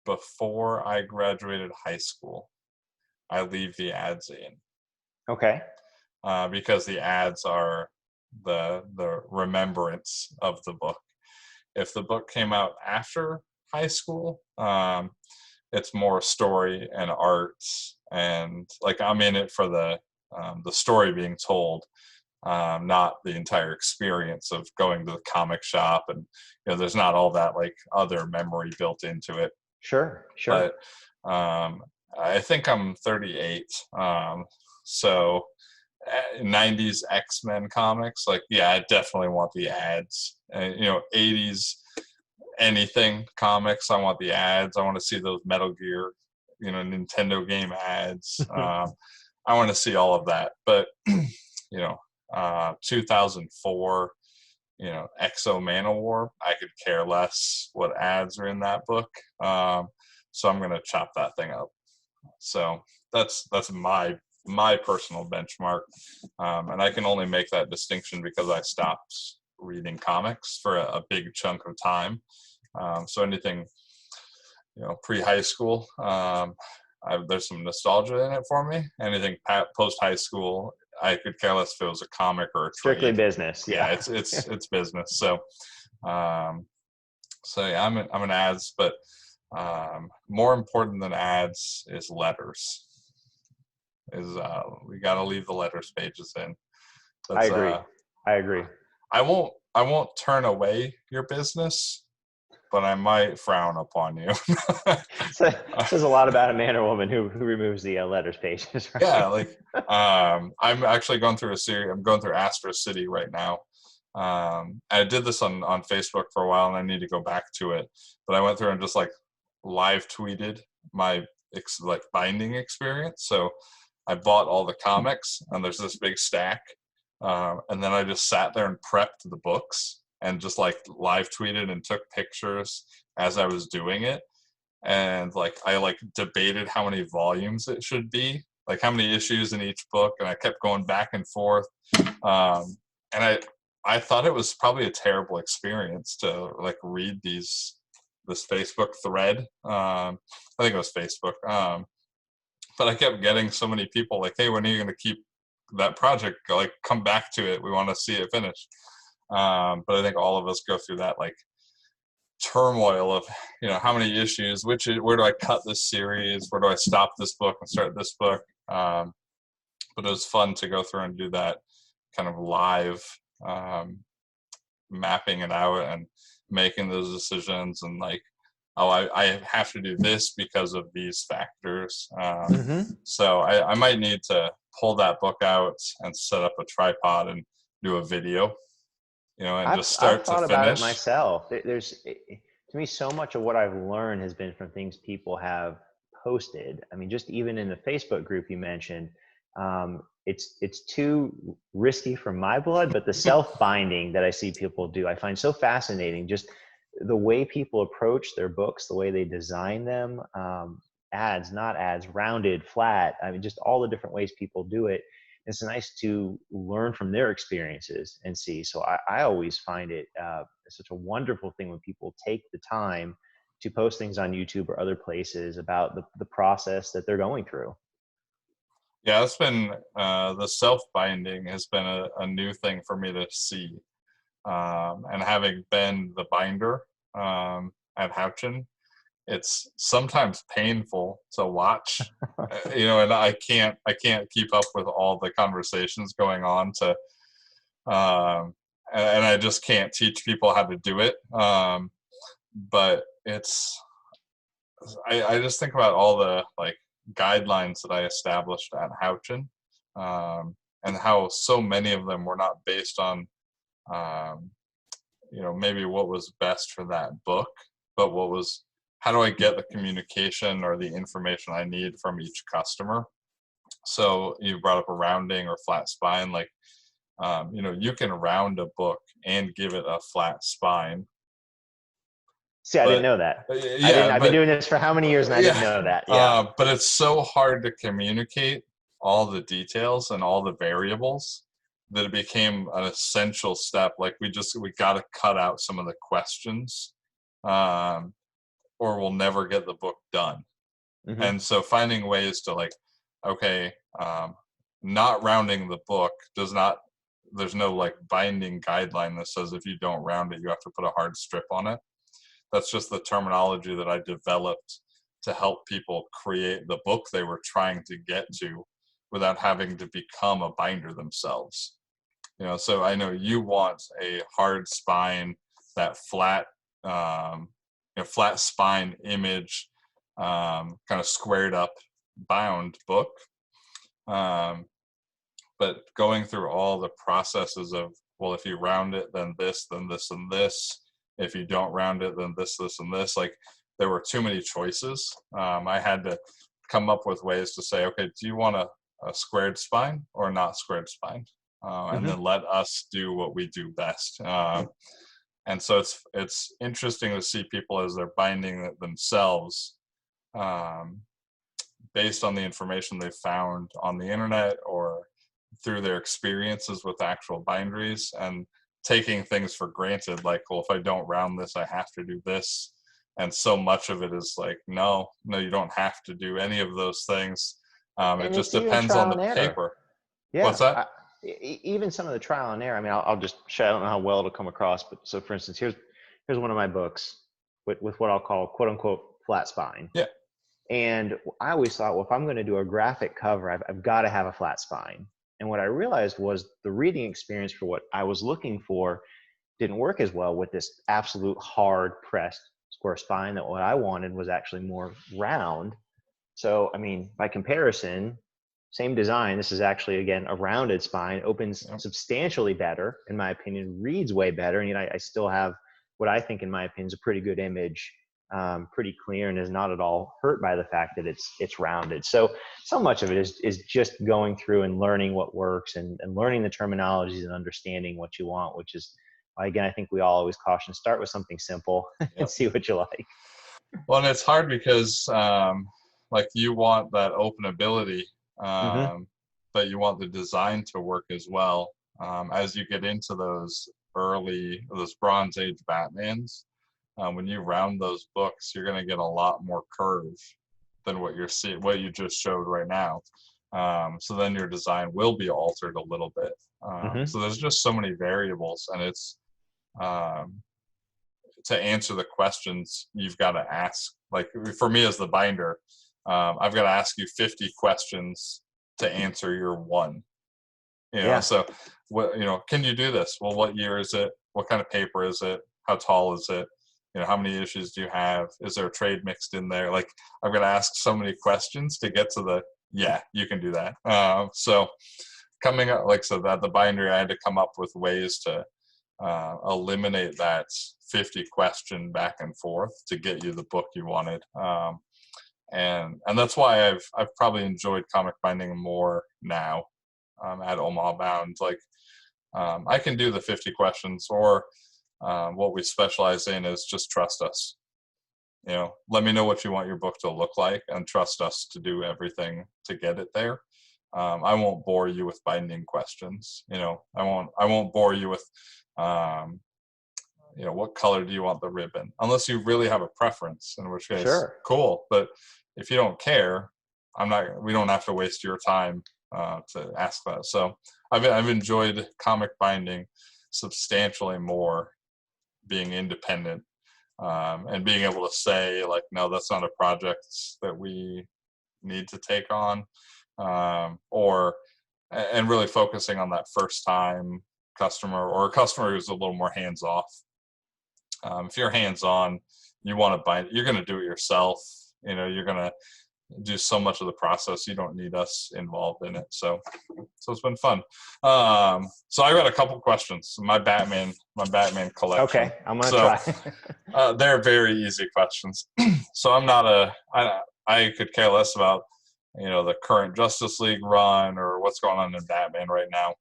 before I graduated high school, I leave the ads in. Okay. Because the ads are the remembrance of the book. If the book came out after high school, it's more story and art, and like I'm in it for the story being told, not the entire experience of going to the comic shop, and there's not all that like other memory built into it. Sure. But I think I'm 38, so 90s X-Men comics, like I definitely want the ads. 80s anything comics, I want the ads. I want to see those Metal Gear, Nintendo game ads. I want to see all of that. But 2004, Exo Manowar, I could care less what ads are in that book. So I'm gonna chop that thing up. So that's my personal benchmark, and I can only make that distinction because I stopped reading comics for a big chunk of time. So anything pre-high school, there's some nostalgia in it for me. Anything post-high school, I could care less if it was a comic or a trade. Strictly business. Yeah, it's business. So I'm an ads, but more important than ads is letters. We got to leave the letters pages in. I agree. I won't turn away your business, but I might frown upon you. So it says a lot about a man or woman who removes the letters pages. Right? Yeah, like I'm actually going through a series. I'm going through Astro City right now. I did this on Facebook for a while, and I need to go back to it. But I went through and just like live tweeted my binding experience. So I bought all the comics, and there's this big stack, and then I just sat there and prepped the books and just like live tweeted and took pictures as I was doing it. And like I debated how many volumes it should be, like how many issues in each book, and I kept going back and forth. And I thought it was probably a terrible experience to like read this Facebook thread. I think it was Facebook. But I kept getting so many people like, hey, when are you going to keep that project? Like, come back to it. We want to see it finished. But I think all of us go through that like turmoil of, how many issues, where do I cut this series? Where do I stop this book and start this book? But it was fun to go through and do that kind of live, mapping it out and making those decisions, and like, I have to do this because of these factors. So I might need to pull that book out and set up a tripod and do a video, and just start to finish. I've thought about it myself. There's, to me, so much of what I've learned has been from things people have posted. I mean, just even in the Facebook group you mentioned, it's too risky for my blood, but the self-binding that I see people do, I find so fascinating. Just the way people approach their books, the way they design them, ads, not ads, rounded, flat. I mean, just all the different ways people do it. It's nice to learn from their experiences and see. So I always find it such a wonderful thing when people take the time to post things on YouTube or other places about the process that they're going through. Yeah, it's been the self-binding has been a new thing for me to see. And having been the binder at Houchin, it's sometimes painful to watch, and I can't keep up with all the conversations going on and I just can't teach people how to do it. But I just think about all the like guidelines that I established at Houchin, and how so many of them were not based on, um, maybe what was best for that book, but how do I get the communication or the information I need from each customer? So you brought up a rounding or flat spine, like, you can round a book and give it a flat spine. See, I didn't But know that. yeah, I've been but doing this for how many years and I didn't yeah, know that. Yeah. but it's so hard to communicate all the details and all the variables that it became an essential step. Like we got to cut out some of the questions, um, or we'll never get the book done. Hmm. And so finding ways to like, okay, not rounding the book does not. There's no like binding guideline that says if you don't round it, you have to put a hard strip on it. That's just the terminology that I developed to help people create the book they were trying to get to without having to become a binder themselves. So I know you want a hard spine, that flat, flat spine image, kind of squared up bound book. Um, but going through all the processes of, well, if you round it, then this, then this, and this. If you don't round it, then this, and this. Like there were too many choices. I had to come up with ways to say, okay, do you want a squared spine or not squared spine? And Hmm. then let us do what we do best. And so it's interesting to see people as they're binding it themselves, um, based on the information they found on the internet or through their experiences with actual binderies, and taking things for granted, like, well, if I don't round this, I have to do this. And so much of it is like, no, you don't have to do any of those things. It And just it's even depends on trial the and error. paper. What's Yeah. that? Even some of the trial and error. I mean, I'll just share. I don't know how well it'll come across, but so for instance, here's one of my books with what I'll call quote unquote flat spine. Yeah. And I always thought, well, if I'm going to do a graphic cover, I've got to have a flat spine. And what I realized was the reading experience for what I was looking for didn't work as well with this absolute hard pressed square spine. That what I wanted was actually more round. So, I mean, by comparison, same design. This is actually, again, a rounded spine, opens Yeah. substantially better, in my opinion, reads way better. And yet I still have what I think, in my opinion, is a pretty good image, pretty clear, and is not at all hurt by the fact that it's rounded. So much of it is just going through and learning what works and learning the terminologies and understanding what you want, which is, again, I think we all always caution, start with something simple and Yep. see what you like. Well, and it's hard because, like, you want that open ability, Mm-hmm. but you want the design to work as well. As you get into those Bronze Age Batmans, when you round those books, you're going to get a lot more curve than what you just showed right now. So then your design will be altered a little bit. Mm-hmm. So there's just so many variables, and it's, um, to answer the questions you've got to ask. Like for me as the binder, I've got to ask you 50 questions to answer your one. Yeah. So what, can you do this? Well, what year is it? What kind of paper is it? How tall is it? How many issues do you have? Is there a trade mixed in there? Like I've got to ask so many questions to get to yeah, you can do that. So coming up, like, so that the binder, I had to come up with ways to eliminate that 50 question back and forth to get you the book you wanted. And that's why I've probably enjoyed comic binding more now, at OmahaBound. Like, I can do the 50 questions, or what we specialize in is just trust us. Let me know what you want your book to look like and trust us to do everything to get it there. I won't bore you with binding questions. I won't bore you with, what color do you want the ribbon? Unless you really have a preference, in which case, Sure. cool. But if you don't care, we don't have to waste your time to ask that. So I've enjoyed comic binding substantially more being independent, and being able to say, like, no, that's not a project that we need to take on, and really focusing on that first time customer, or a customer who's a little more hands off. If you're hands on, you want to bind, you're going to do it yourself. You're going to do so much of the process. You don't need us involved in it. So it's been fun. So I got a couple questions. My Batman collection. Okay, I'm gonna try. They're very easy questions. So I could care less about the current Justice League run or what's going on in Batman right now.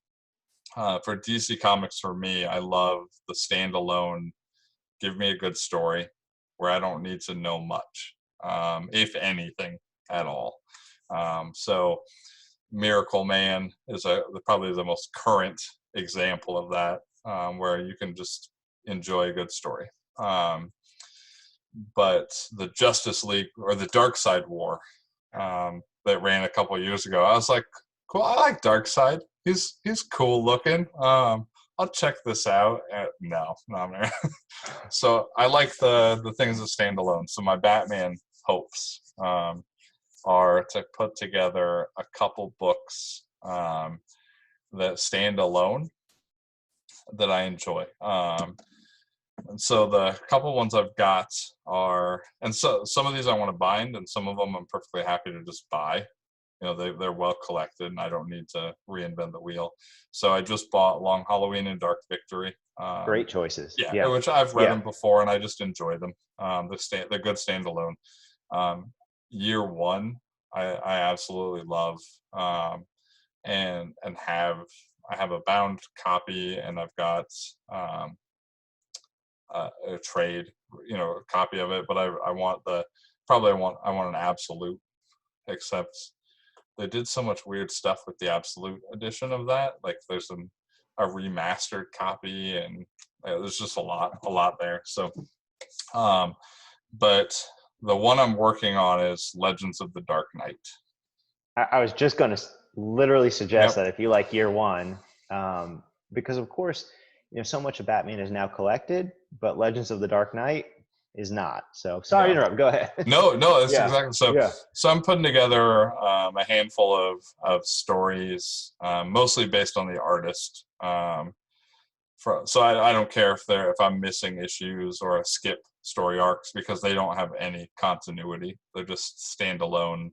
For DC Comics, for me, I love the standalone. Give me a good story where I don't need to know much, if anything at all. So Miracle Man is probably the most current example of that, where you can just enjoy a good story. But the Justice League, or the Darkseid War, that ran a couple of years ago, I was like, cool, I like Darkseid. He's cool looking. I'll check this out. No, man. So I like the things that stand alone. So my Batman hopes are to put together a couple books that stand alone that I enjoy. And so the couple ones I've got are, and so some of these I want to bind, and some of them I'm perfectly happy to just buy. They're well collected, and I don't need to reinvent the wheel. So I just bought Long Halloween and Dark Victory. Great choices. Yeah, which I've read them before, and I just enjoy them. They're good standalone. Year One, I absolutely love, and I have a bound copy, and I've got a trade, a copy of it. But I want an absolute, except they did so much weird stuff with the absolute edition of that. Like there's a remastered copy, and there's just a lot there. So, but the one I'm working on is Legends of the Dark Knight. I was just going to literally suggest that if you like Year One, because of course, so much of Batman is now collected, but Legends of the Dark Knight is not. So sorry to interrupt. Go ahead. No, that's exactly so. So I'm putting together a handful of stories, mostly based on the artist. So I don't care if I'm missing issues or I skip story arcs, because they don't have any continuity. They're just standalone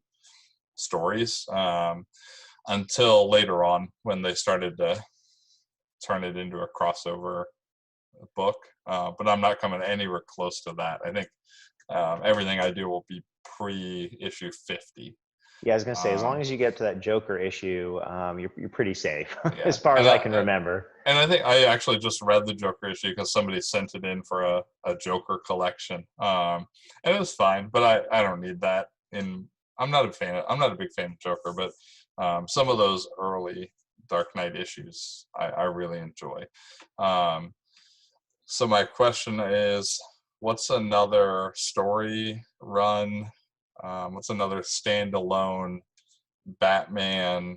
stories, until later on when they started to turn it into a crossover book. But I'm not coming anywhere close to that. I think everything I do will be pre-issue 50. Yeah, I was going to say, as long as you get to that Joker issue, you're pretty safe, as far as I can remember. And I think I actually just read the Joker issue because somebody sent it in for a Joker collection, and it was fine. But I don't need that. I'm not a big fan of Joker, but some of those early Dark Knight issues I really enjoy. So my question is, what's another story run? What's another standalone Batman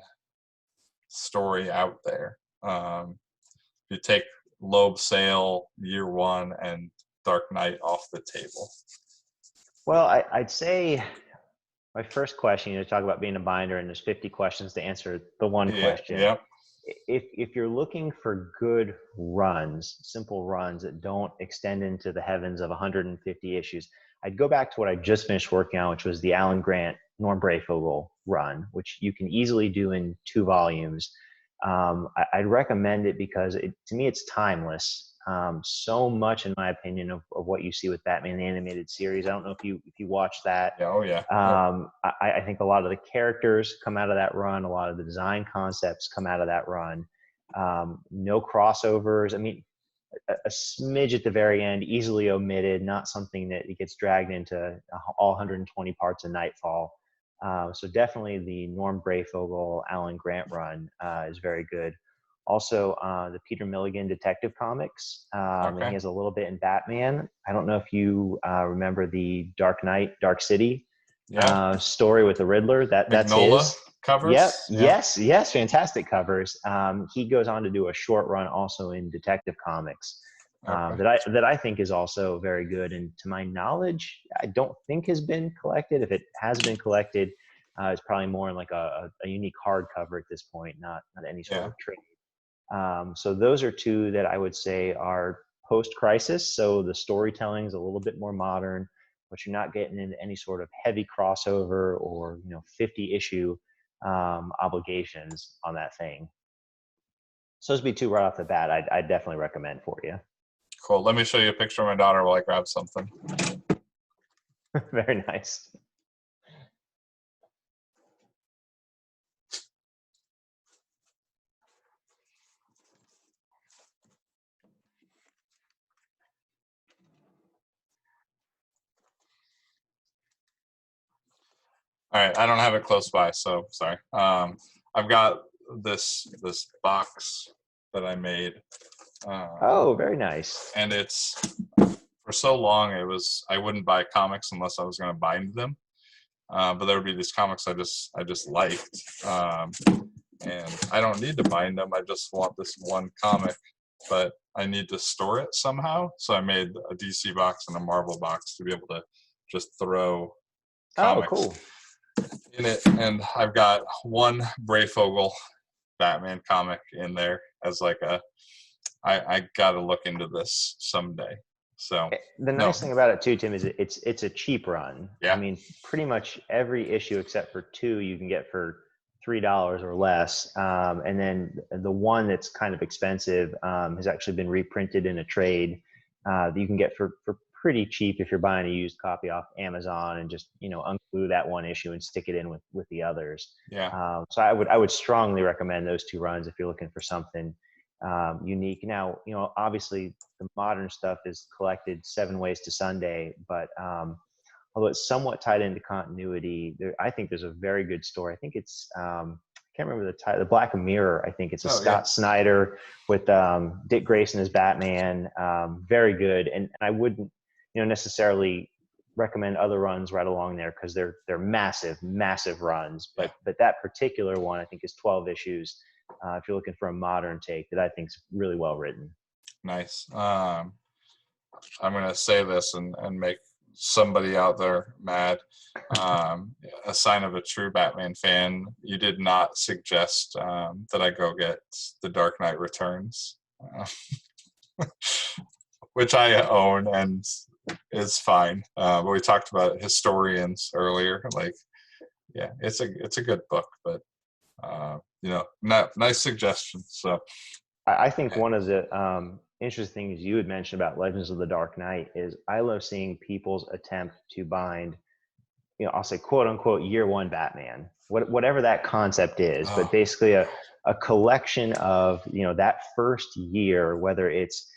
story out there? You take Loeb Sale, Year One, and Dark Knight off the table. Well, I'd say my first question, talk about being a binder, and there's 50 questions to answer the one question. Yeah. If you're looking for good runs, simple runs that don't extend into the heavens of 150 issues, I'd go back to what I just finished working on, which was the Alan Grant, Norm Brayfogle run, which you can easily do in 2 volumes. I'd recommend it because to me, it's timeless. So much, in my opinion, of what you see with Batman the Animated Series. I don't know if you watch that. Oh yeah. I think a lot of the characters come out of that run. A lot of the design concepts come out of that run. No crossovers. I mean, a smidge at the very end, easily omitted. Not something that it gets dragged into all 120 parts of Nightfall. So definitely the Norm Brayfogle, Alan Grant run is very good. Also, the Peter Milligan Detective Comics, and he Okay. has a little bit in Batman. I don't know if you remember the Dark Knight, Dark City Yeah. story with the Riddler. That's Magnola his. Yep. covers. Yeah. Yes. Fantastic covers. He goes on to do a short run also in Detective Comics Okay. that I think is also very good. And to my knowledge, I don't think has been collected. If it has been collected, it's probably more in like a unique hardcover at this point, not any sort Yeah. of trade. So those are two that I would say are post-crisis. So the storytelling is a little bit more modern, but you're not getting into any sort of heavy crossover or 50 issue obligations on that thing. So those would be two right off the bat. I'd definitely recommend for you. Cool. Let me show you a picture of my daughter while I grab something. Very nice. All right. I don't have it close by, so sorry. I've got this box that I made. Oh, very nice. And it's, for so long it was, I wouldn't buy comics unless I was going to bind them. But there would be these comics I just liked. And I don't need to bind them. I just want this one comic, but I need to store it somehow. So I made a DC box and a Marvel box to be able to just throw Oh, comics cool. in it. And I've got one Brayfogle Batman comic in there as like I got to look into this someday. So The no, nice thing about it too, Tim, is it's a cheap run. I yeah, mean, pretty much every issue except for two you can get for $3 or less, and then the one that's kind of expensive has actually been reprinted in a trade that you can get for pretty cheap if you're buying a used copy off Amazon and just unglue that one issue and stick it in with the others. yeah, So I would strongly recommend those two runs if you're looking for something unique. Now, obviously the modern stuff is collected 7 Ways to Sunday, but although it's somewhat tied into continuity, I think there's a very good story. I think it's I can't remember the title, The Black Mirror. I think it's a Scott Snyder with Dick Grayson as Batman. Very good, and I wouldn't necessarily recommend other runs right along there because they're massive runs. But that particular one I think is 12 issues. If you're looking for a modern take, that I think is really well written. nice. I'm gonna say this and make somebody out there mad. A sign of a true Batman fan, you did not suggest that I go get The Dark Knight Returns, which I own and is fine. But we talked about historians earlier. Like, yeah, it's a good book, but not nice suggestion. So I think one of the interesting things you had mentioned about Legends of the Dark Knight is I love seeing people's attempt to bind, I'll say quote unquote year one Batman, whatever that concept is, but basically a collection of, that first year, whether it's,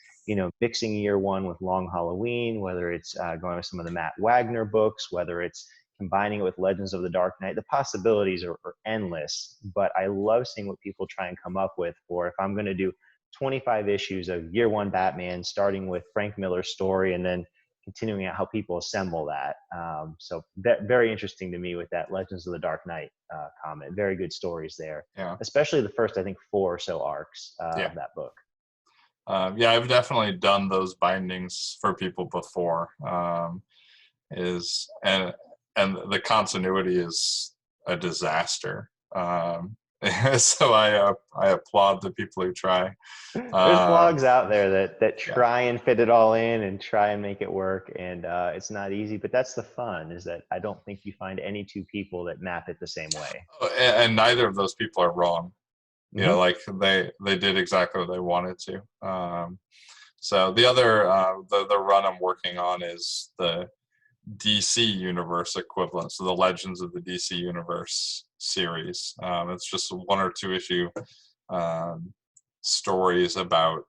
mixing year one with Long Halloween, whether it's going with some of the Matt Wagner books, whether it's combining it with Legends of the Dark Knight. The possibilities are endless, but I love seeing what people try and come up with for if I'm going to do 25 issues of year one Batman, starting with Frank Miller's story and then continuing out how people assemble that. So very interesting to me with that Legends of the Dark Knight comment. Very good stories there, especially the first, I think, 4 or so arcs of that book. I've definitely done those bindings for people before. And the continuity is a disaster. So I applaud the people who try. There's blogs out there that try and fit it all in and try and make it work, and it's not easy. But that's the fun, is that I don't think you find any two people that map it the same way. And neither of those people are wrong. Like they did exactly what they wanted to. So the other the run I'm working on is the DC Universe equivalent, so the Legends of the DC Universe series. It's just 1 or 2 issue stories about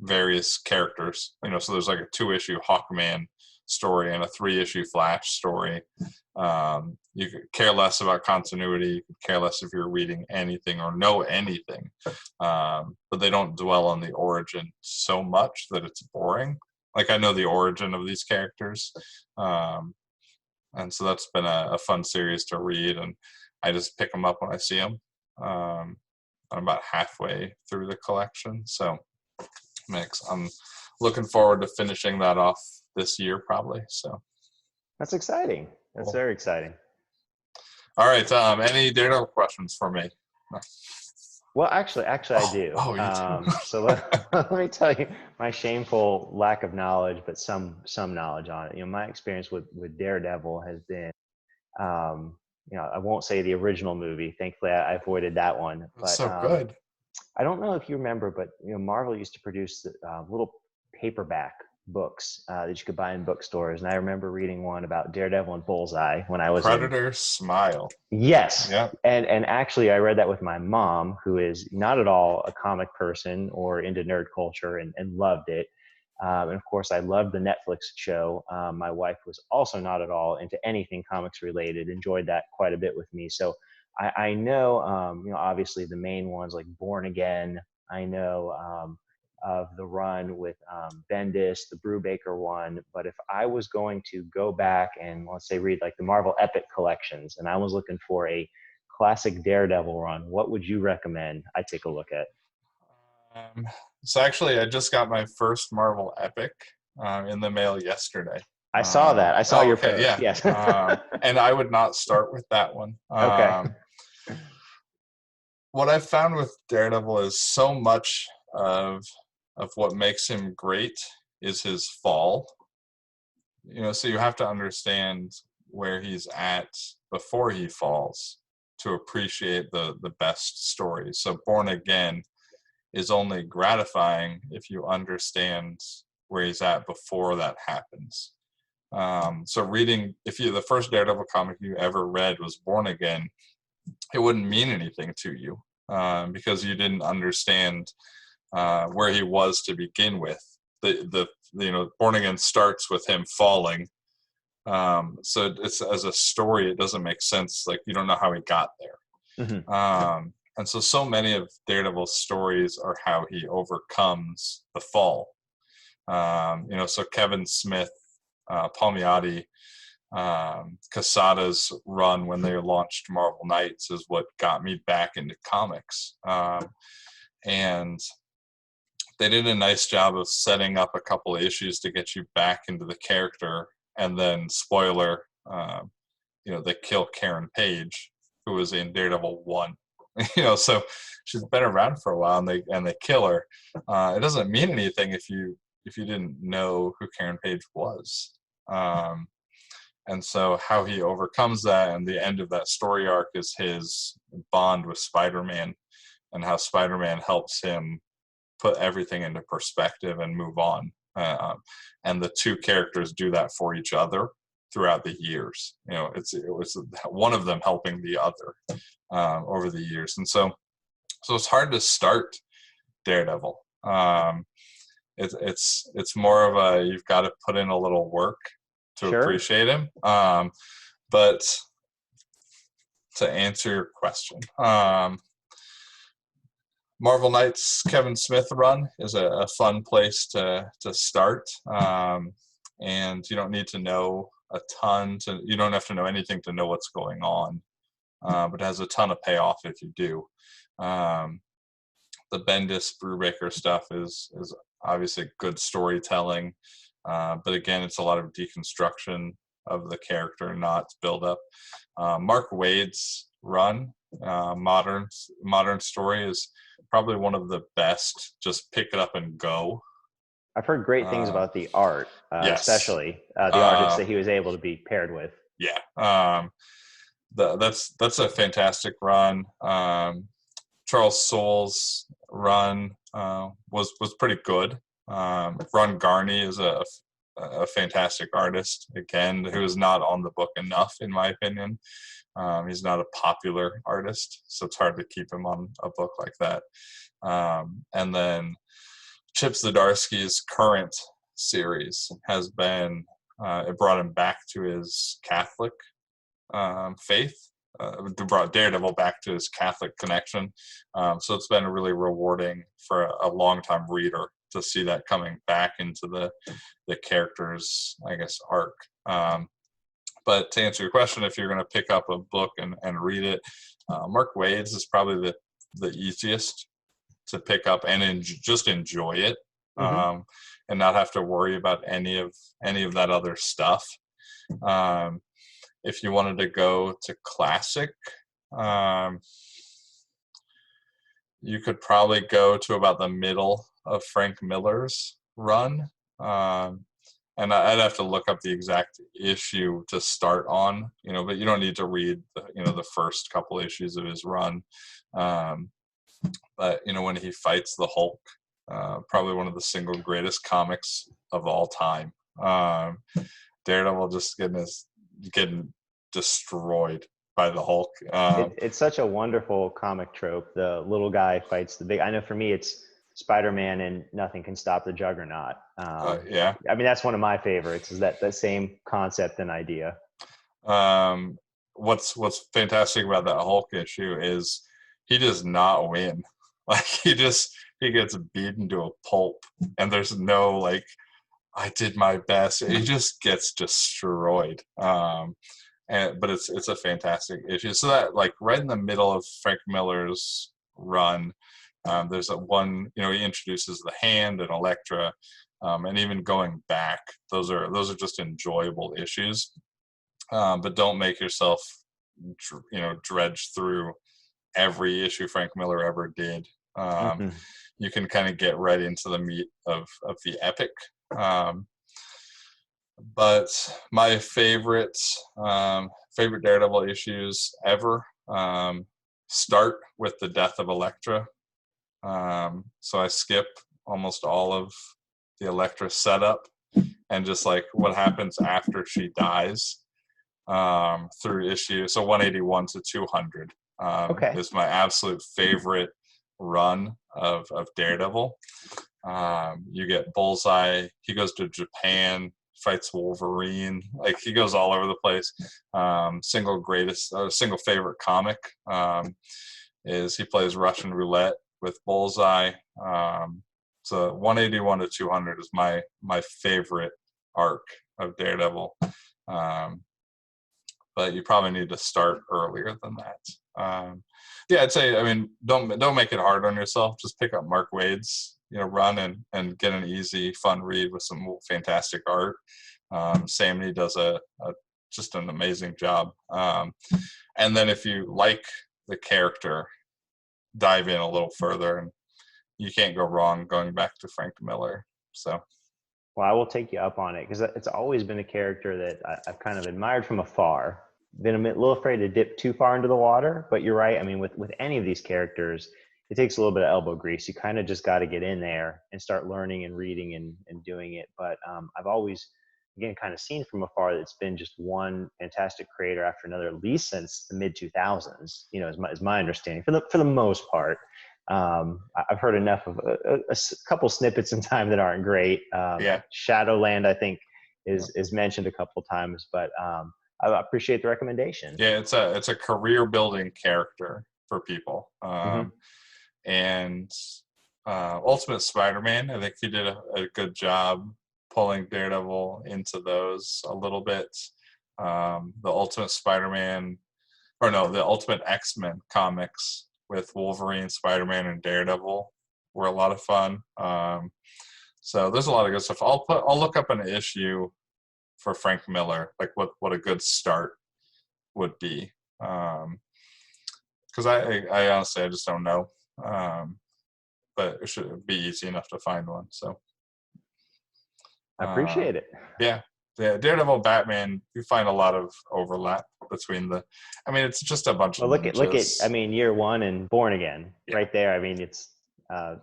various characters. So there's like a 2 issue Hawkman story and a 3 issue Flash story. You could care less about continuity. You could care less if you're reading anything or know anything. But they don't dwell on the origin so much that it's boring. Like, I know the origin of these characters. And so that's been a fun series to read. And I just pick them up when I see them. I'm about halfway through the collection. So I'm looking forward to finishing that off this year, probably. So That's exciting. That's very exciting. All right. Any Daredevil questions for me? Well, actually, I do. Oh, you do. So let me tell you my shameful lack of knowledge, but some knowledge on it. My experience with Daredevil has been, I won't say the original movie. Thankfully, I avoided that one. That's but so good. I don't know if you remember, but Marvel used to produce little paperback books that you could buy in bookstores, and I remember reading one about Daredevil and Bullseye when I was Predator Smile. Yes. Yeah. And actually I read that with my mom, who is not at all a comic person or into nerd culture, and loved it. And of course I loved the Netflix show. My wife was also not at all into anything comics related, enjoyed that quite a bit with me. So I know, obviously the main ones like Born Again. I know of the run with Bendis, the Brubaker one. But if I was going to go back and, let's say, read like the Marvel Epic collections, and I was looking for a classic Daredevil run, what would you recommend I take a look at? So actually, I just got my first Marvel Epic in the mail yesterday. I saw that. I saw your post. Yeah. Yes. And I would not start with that one. Okay. What I've found with Daredevil is so much of what makes him great is his fall. So you have to understand where he's at before he falls to appreciate the best stories. So Born Again is only gratifying if you understand where he's at before that happens. So reading, the first Daredevil comic you ever read was Born Again, it wouldn't mean anything to you because you didn't understand where he was to begin with. Born Again starts with him falling. So it's, as a story, it doesn't make sense. Like, you don't know how he got there. Mm-hmm. And so many of Daredevil's stories are how he overcomes the fall. So Kevin Smith, Palmiotti, Quesada's run when they launched Marvel Knights is what got me back into comics. And they did a nice job of setting up a couple of issues to get you back into the character. And then, spoiler, they kill Karen Page, who was in Daredevil 1. So she's been around for a while, and they kill her. It doesn't mean anything if you didn't know who Karen Page was. And so how he overcomes that, and the end of that story arc is his bond with Spider-Man, and how Spider-Man helps him put everything into perspective and move on. And the two characters do that for each other throughout the years. It was one of them helping the other over the years. And so it's hard to start Daredevil. It's more of a, you've got to put in a little work to appreciate him. But to answer your question, Marvel Knights Kevin Smith run is a fun place to start. And you don't need to know a ton you don't have to know anything to know what's going on. But it has a ton of payoff if you do. The Bendis Brubaker stuff is obviously good storytelling. But again, it's a lot of deconstruction of the character, not build up. Mark Waid's run, modern story, is probably one of the best. Just pick it up and go. I've heard great things about the art, yes. Especially the artist that he was able to be paired with. Yeah. That's a fantastic run. Charles Soule's run was pretty good. Ron Garney is a fantastic artist, again, who is not on the book enough, in my opinion. He's not a popular artist, so it's hard to keep him on a book like that. And then Chip Zdarsky's current series has been, it brought him back to his Catholic faith. Brought Daredevil back to his Catholic connection. So it's been really rewarding for a long-time reader to see that coming back into the character's, I guess, arc. But to answer your question, if you're going to pick up a book and read it, Mark Waid's is probably the easiest to pick up and just enjoy it, and not have to worry about any of that other stuff. If you wanted to go to classic, you could probably go to about the middle of Frank Miller's run. And I'd have to look up the exact issue to start on, but you don't need to read the first couple issues of his run. But when he fights the Hulk, probably one of the single greatest comics of all time. Daredevil just getting destroyed by the Hulk. It's such a wonderful comic trope. The little guy fights the big. I know for me, it's Spider-Man and nothing can stop the Juggernaut. Yeah. I mean, that's one of my favorites. Is that same concept and idea? What's fantastic about that Hulk issue is he does not win. Like he gets beaten to a pulp, and there's no like, I did my best. He just gets destroyed. But it's a fantastic issue. So that like right in the middle of Frank Miller's run, there's one, he introduces the Hand and Elektra, and even going back, those are just enjoyable issues. But don't make yourself, dredge through every issue Frank Miller ever did. You can kind of get right into the meat of the epic. But my favorite Daredevil issues ever start with the death of Elektra. So I skip almost all of the Elektra setup and just like what happens after she dies through issue. So 181 to 200 is my absolute favorite run of Daredevil. You get Bullseye. He goes to Japan, fights Wolverine. Like he goes all over the place. Single favorite comic is he plays Russian roulette with Bullseye. So 181 to 200 is my favorite arc of Daredevil. But you probably need to start earlier than that. I'd say, don't make it hard on yourself. Just pick up Mark Waid's, run and get an easy, fun read with some fantastic art. Samney does just an amazing job. And then if you like the character, dive in a little further, and you can't go wrong going back to Frank Miller. So, well, I will take you up on it because it's always been a character that I've kind of admired from afar. Been a little afraid to dip too far into the water, but you're right. I mean, with any of these characters, it takes a little bit of elbow grease. You kind of just got to get in there and start learning and reading and doing it. But I've always, again, kind of seen from afar that it's been just one fantastic creator after another, at least since the mid 2000s. Is my understanding for the most part. I've heard enough of a couple snippets in time that aren't great. Shadowland, I think, is mentioned a couple times, but I appreciate the recommendation. Yeah, it's a career building character for people. And Ultimate Spider-Man, I think he did a good job pulling Daredevil into those a little bit. The Ultimate Spider-Man, the Ultimate X-Men comics with Wolverine, Spider-Man, and Daredevil were a lot of fun. So there's a lot of good stuff. I'll look up an issue for Frank Miller, like what a good start would be. Because I honestly, I just don't know. But it should be easy enough to find one. So I appreciate it. Yeah. The Daredevil, Batman, you find a lot of overlap between it's just a bunch of look at Year One and Born Again right there. I mean, it's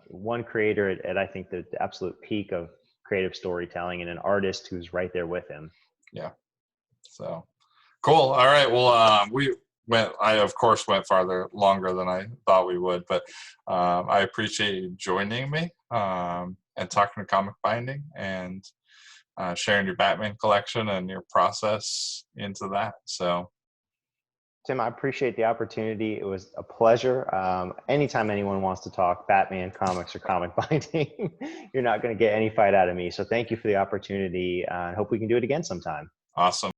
one creator at I think the absolute peak of creative storytelling and an artist who's right there with him. Yeah. So cool. All right. Well, I of course went longer than I thought we would, but I appreciate you joining me and talking to comic binding and sharing your Batman collection and your process into that. So Tim, I appreciate the opportunity. It was a pleasure. Anytime anyone wants to talk Batman comics or comic binding, you're not going to get any fight out of me. So thank you for the opportunity. I hope we can do it again sometime. Awesome.